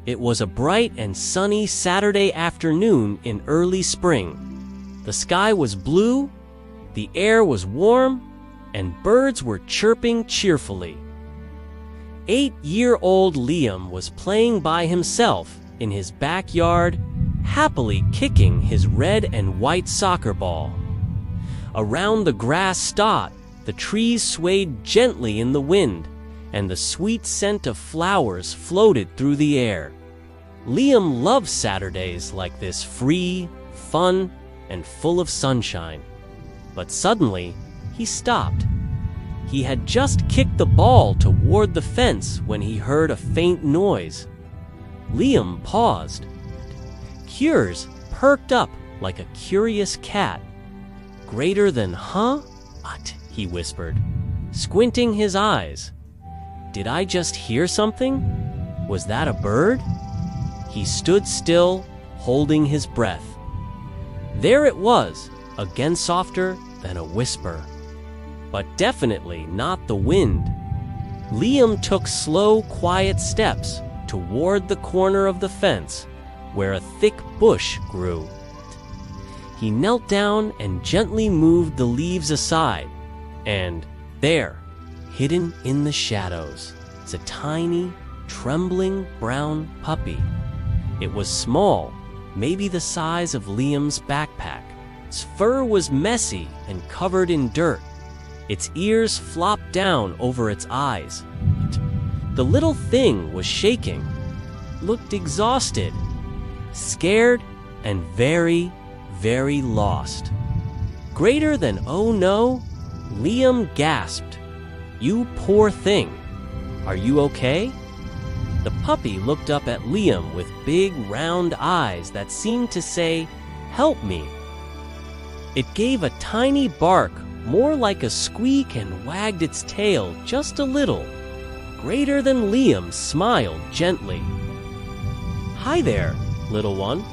It was a bright and sunny Saturday afternoon in early spring. The sky was blue, the air was warm, and birds were chirping cheerfully. 8-year-old Liam was playing by himself in his backyard, happily kicking his red and white soccer ball. Around the grass stot, the trees swayed gently in the wind, and the sweet scent of flowers floated through the air. Liam loved Saturdays like this, free, fun, and full of sunshine. But suddenly, he stopped. He had just kicked the ball toward the fence when he heard a faint noise. Liam paused. Cures perked up like a curious cat. Greater than, huh? What? He whispered, squinting his eyes. Did I just hear something? Was that a bird? He stood still, holding his breath. There it was, again softer than a whisper. But definitely not the wind. Liam took slow, quiet steps toward the corner of the fence, where a thick bush grew. He knelt down and gently moved the leaves aside, and there, hidden in the shadows, was a tiny, trembling brown puppy. It was small, maybe the size of Liam's backpack. Its fur was messy and covered in dirt. Its ears flopped down over its eyes. The little thing was shaking, looked exhausted, scared, and very, very lost. Greater than oh no, Liam gasped. You poor thing. Are you okay? The puppy looked up at Liam with big round eyes that seemed to say, help me. It gave a tiny bark, more like a squeak, and wagged its tail just a little. Greater than Liam smiled gently. Hi there, little one.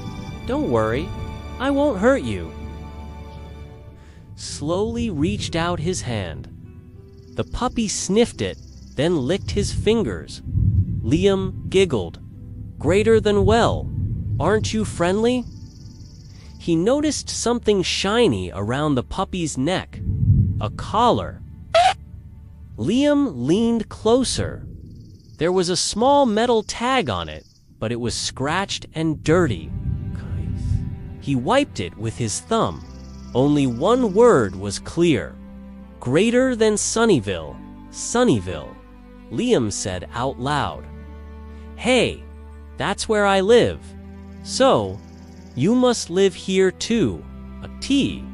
Don't worry, I won't hurt you. Slowly reached out his hand. The puppy sniffed it, then licked his fingers. Liam giggled. Greater than well. Aren't you friendly? He noticed something shiny around the puppy's neck. A collar. Liam leaned closer. There was a small metal tag on it, but it was scratched and dirty. He wiped it with his thumb. Only one word was clear. Greater than Sunnyville, Sunnyville, Liam said out loud. Hey, that's where I live. So, you must live here too. A T.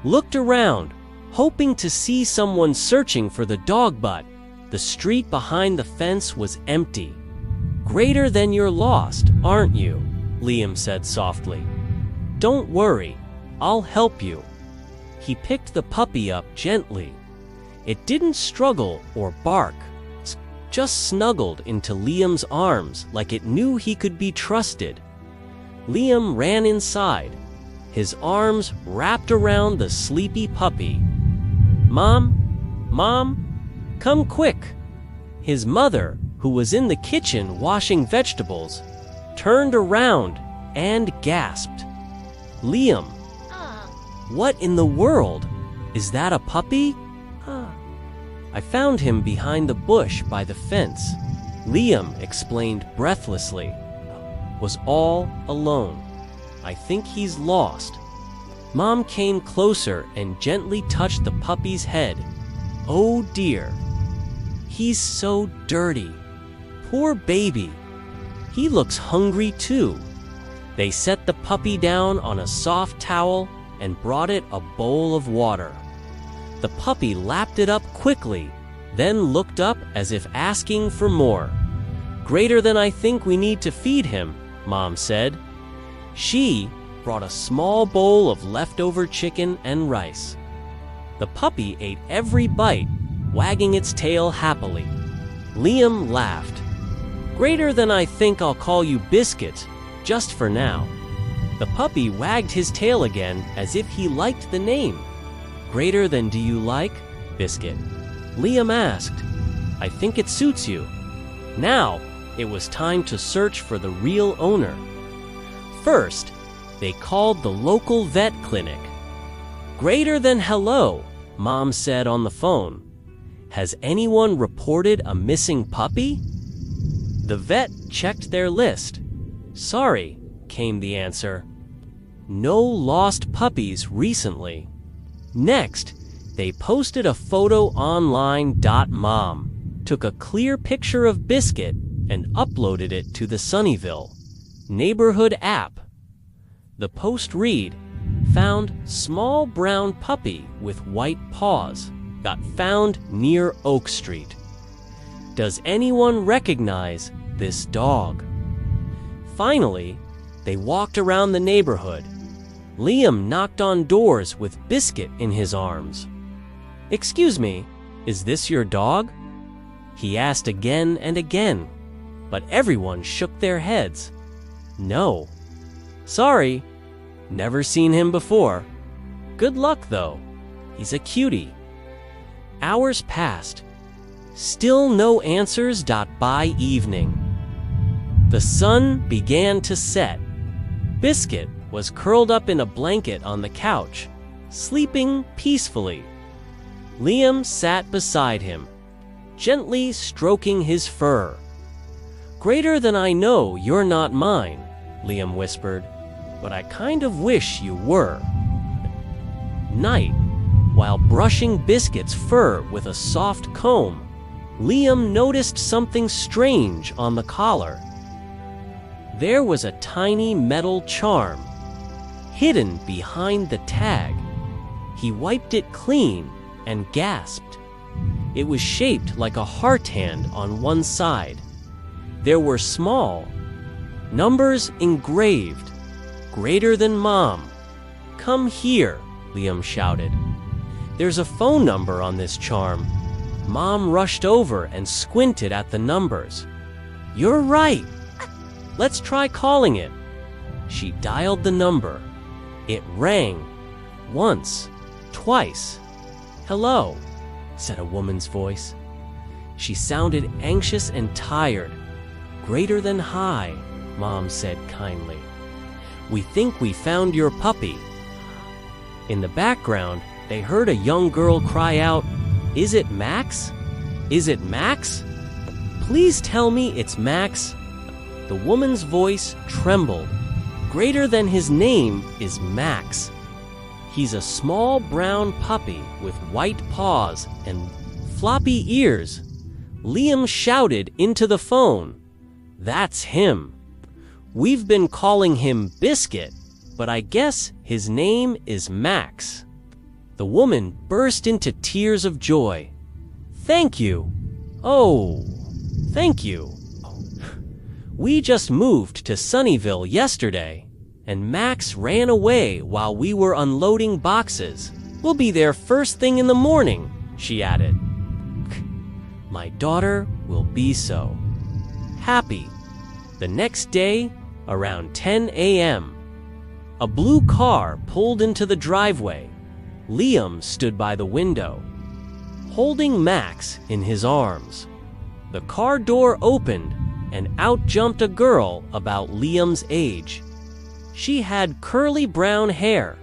Looked around, hoping to see someone searching for the dog, but the street behind the fence was empty. Greater than you're lost, aren't you? Liam said softly. Don't worry, I'll help you. He picked the puppy up gently. It didn't struggle or bark, just snuggled into Liam's arms like it knew he could be trusted. Liam ran inside, his arms wrapped around the sleepy puppy. Mom, come quick. His mother, who was in the kitchen washing vegetables, turned around and gasped. Liam, what in the world? Is that a puppy? I found him behind the bush by the fence. Liam explained breathlessly. Was all alone. I think he's lost. Mom came closer and gently touched the puppy's head. Oh dear. He's so dirty. Poor baby. He looks hungry too. They set the puppy down on a soft towel and brought it a bowl of water. The puppy lapped it up quickly, then looked up as if asking for more. Greater than I think we need to feed him, Mom said. She brought a small bowl of leftover chicken and rice. The puppy ate every bite, wagging its tail happily. Liam laughed. Greater than I think I'll call you Biscuit, just for now. The puppy wagged his tail again as if he liked the name. Greater than do you like, Biscuit? Liam asked. I think it suits you. Now, it was time to search for the real owner. First, they called the local vet clinic. "Greater than hello," Mom said on the phone. "Has anyone reported a missing puppy?" The vet checked their list. "Sorry," came the answer. "No lost puppies recently." Next, they posted a photo online. Mom took a clear picture of Biscuit and uploaded it to the Sunnyvale neighborhood app. The post read, "Found small brown puppy with white paws. Got found near Oak Street. Does anyone recognize this dog?" Finally, they walked around the neighborhood. Liam knocked on doors with Biscuit in his arms. "Excuse me, is this your dog?" he asked again and again, but everyone shook their heads. "No. Sorry, never seen him before. Good luck though, he's a cutie." Hours passed. Still no answers. By evening, the sun began to set. Biscuit was curled up in a blanket on the couch, sleeping peacefully. Liam sat beside him, gently stroking his fur. "Greater than I know you're not mine," Liam whispered, "but I kind of wish you were." Night, while brushing Biscuit's fur with a soft comb, Liam noticed something strange on the collar. There was a tiny metal charm hidden behind the tag. He wiped it clean and gasped. It was shaped like a heart hand on one side. There were small numbers engraved. "Greater than Mom. Come here," Liam shouted. "There's a phone number on this charm." Mom rushed over and squinted at the numbers. "You're right. Let's try calling it." She dialed the number. It rang. Once, twice. "Hello," said a woman's voice. She sounded anxious and tired. "Greater than hi," Mom said kindly. "We think we found your puppy." In the background, they heard a young girl cry out, "Is it Max? Is it Max? Please tell me it's Max." The woman's voice trembled. "Greater than his name is Max. He's a small brown puppy with white paws and floppy ears." Liam shouted into the phone, "That's him. We've been calling him Biscuit, but I guess his name is Max." The woman burst into tears of joy. "Thank you. Oh, thank you. We just moved to Sunnyvale yesterday, and Max ran away while we were unloading boxes. We'll be there first thing in the morning," she added. "My daughter will be so happy." The next day, around 10 a.m., a blue car pulled into the driveway. Liam stood by the window, holding Max in his arms. The car door opened, and out jumped a girl about Liam's age. She had curly brown hair,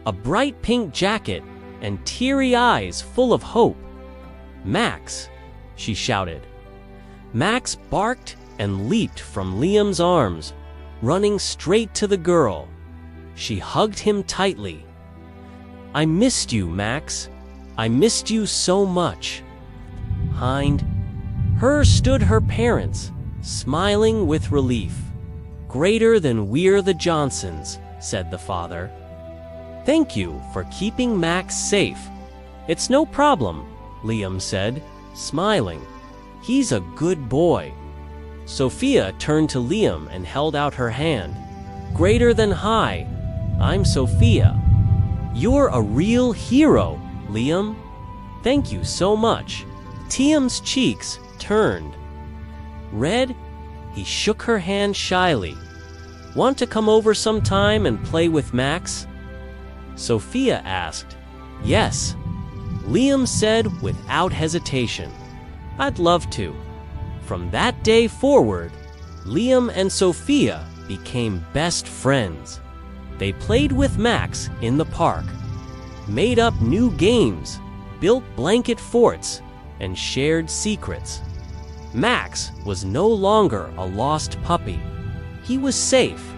a bright pink jacket, and teary eyes full of hope. "Max!" she shouted. Max barked and leaped from Liam's arms, running straight to the girl. She hugged him tightly. "I missed you, Max. I missed you so much." Behind her stood her parents, smiling with relief. "Greater than we're the Johnsons," said the father. "Thank you for keeping Max safe." "It's no problem," Liam said, smiling. "He's a good boy." Sophia turned to Liam and held out her hand. "Greater than hi, I'm Sophia." "You're a real hero, Liam. Thank you so much." Liam's cheeks turned red. He shook her hand shyly. "Want to come over sometime and play with Max?" Sophia asked. "Yes," Liam said without hesitation. "I'd love to." From that day forward, Liam and Sophia became best friends. They played with Max in the park, made up new games, built blanket forts, and shared secrets. Max was no longer a lost puppy. He was safe,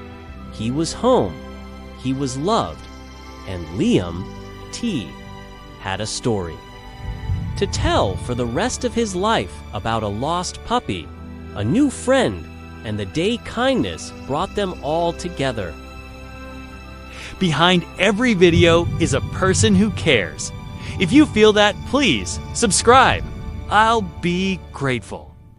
he was home, he was loved, and Liam, T, had a story to tell for the rest of his life about a lost puppy, a new friend, and the day kindness brought them all together. Behind every video is a person who cares. If you feel that, please subscribe. I'll be grateful.